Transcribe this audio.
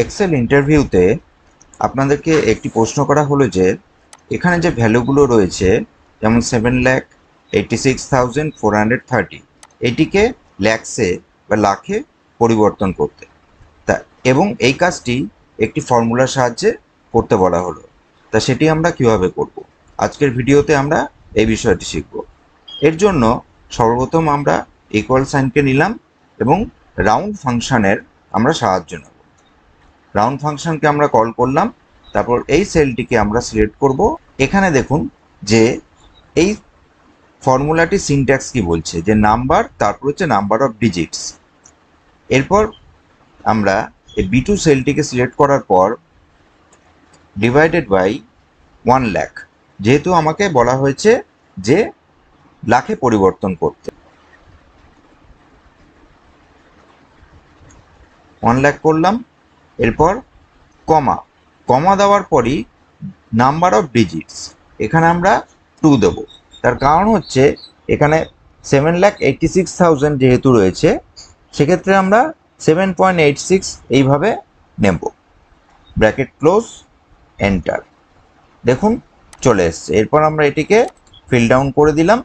Excel ইন্টারভিউতে আপনাদেরকে একটি প্রশ্ন করা হলো যে এখানে যে ভ্যালুগুলো রয়েছে যেমন 7,86,430 এটিকে ল্যাক্সে বা লাখে পরিবর্তন করতে তা এবং এই কাজটি একটি ফর্মুলার সাহায্যে করতে বলা হলো। তা সেটি আমরা কিভাবে করব, আজকের ভিডিওতে আমরা এই বিষয়টি শিখব। এর জন্য সর্বপ্রথম আমরা ইকুয়াল সাইনকে নিলাম এবং রাউন্ড ফাংশনের আমরা সাহায্য নেব। রাউন্ড ফাংশনকে আমরা কল করলাম, তারপর এই সেলটিকে আমরা সিলেক্ট করব। এখানে দেখুন যে এই ফর্মুলাটি সিনট্যাক্স কি বলছে যে নাম্বার, তারপর হচ্ছে নাম্বার অফ ডিজিটস। এরপর আমরা এই B2 সেলটিকে সিলেক্ট করার পর ডিভাইডেড বাই 1 লাখ, যেহেতু আমাকে বলা হয়েছে যে লাখে পরিবর্তন করতে, 1 লাখ করলাম। এরপর কমা, কমা দেওয়ার পরই নাম্বার অফ ডিজিটস, এখানে আমরা 2 দেব। তার কারণ হচ্ছে এখানে 7,86,000 যেহেতু রয়েছে, সেক্ষেত্রে আমরা 7.86 এইভাবে নেব। Bracket close, enter. দেখুন চলে এসছে। এরপর আমরা এটিকে ফিল ডাউন করে দিলাম